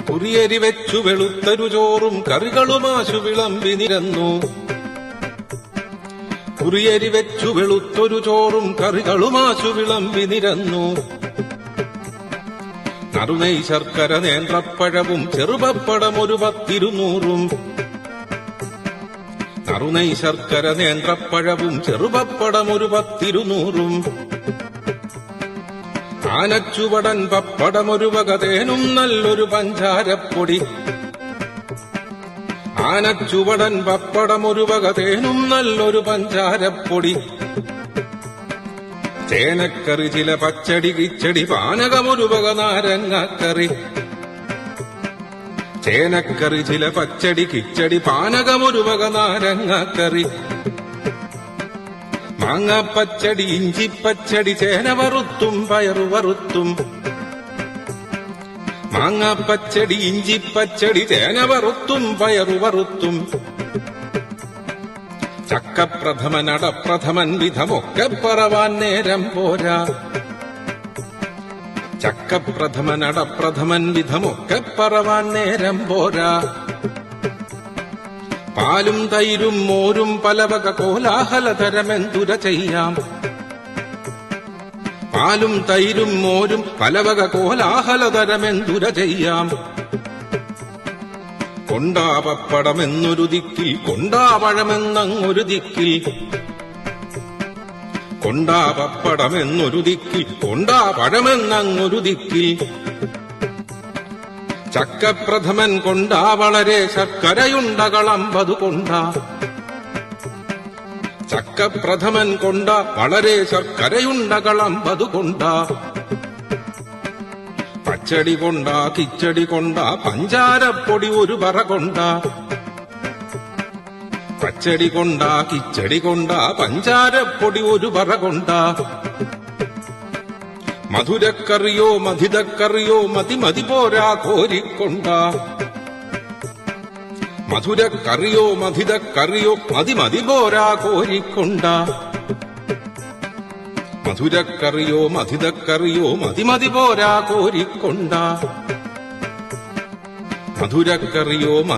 കുറിയരി വെച്ചു വെളുത്തൊരു ചോറും കറികളുമാശു വിളമ്പി നിരന്നു. കുറിയരി വെച്ചു വെളുത്തൊരു ചോറും കറികളുമാശു വിളമ്പി നിരന്നു. നറുനെയ് ശർക്കര നേന്ത്രപ്പഴവും ചെറുപപ്പടമൊരു 10-200. നറുനെയ് ശർക്കര നേന്ത്രപ്പഴവും ചെറുപപ്പടമൊരു 10-200. ആനച്ചുവടൻ പപ്പടമൊരു വക തേനും നല്ലൊരു പഞ്ചാരപ്പൊടി. ആനച്ചുവടൻ പപ്പടമൊരു വക തേനും നല്ലൊരു പഞ്ചാരപ്പൊടി. ചേനക്കറി ചില പച്ചടി കിച്ചടി പാനകമൊരു വക നാരങ്ങാക്കറി. ചേനക്കറി ചില പച്ചടി കിച്ചടി പാനകമൊരു വക നാരങ്ങാക്കറി. മാങ്ങാപ്പച്ചടി ഇഞ്ചിപ്പച്ചടി ചേന വറുത്തും പയറു വറുത്തും. മാങ്ങാപ്പച്ചടി ഇഞ്ചിപ്പച്ചടി ചേന വറുത്തും പയറു വറുത്തും. ചക്കപ്രഥമൻ അടപ്രഥമൻ വിധമൊക്കെ പറവാൻ നേരം പോരാ. ചക്കപ്രഥമൻ അടപ്രഥമൻ വിധമൊക്കെ പറവാൻ നേരം പോരാ. പാലും തൈരും മോരും പലവക കോലാഹലതരമെന്തുര ചെയ്യാം. പാലും തൈരും മോരും പലവക കോലാഹലതരമെന്തുര ചെയ്യാം. കൊണ്ടാ പപ്പടമെന്നൊരു ദിക്കിൽ കൊണ്ടാ പഴമെന്നങ്ങൊരു ദിക്കിൽ. കൊണ്ടാ പപ്പടമെന്നൊരു ദിക്കിൽ കൊണ്ടാ പഴമെന്നങ്ങൊരു ദിക്കിൽ. ചക്കപ്രഥമൻ കൊണ്ടാ വളരെ ശർക്കരയുണ്ടകൾ 50 കൊണ്ടാ. ചക്കപ്രഥമൻ കൊണ്ടാ വളരെ ശർക്കരയുണ്ടകൾ 50 കൊണ്ടാ. പച്ചടി കൊണ്ടാ കിച്ചടി കൊണ്ടാ പഞ്ചാരപ്പൊടി ഒരു പറ കൊണ്ടാ. പച്ചടി കൊണ്ടാ കിച്ചടി കൊണ്ടാ പഞ്ചാരപ്പൊടി ഒരു പറ കൊണ്ടാ. മധുരക്കറിയോ മധിതക്കറിയോ മതി പോരാ കോരിക്കൊണ്ടാ. മധുരക്കറിയോ മധിതക്കറിയോ മതി പോരാ കോരിക്കൊണ്ടാ. മധുരക്കറിയോ മധിതക്കറിയോ മതി പോരാ കോരിക്കൊണ്ടാ. മധുരക്കറിയോ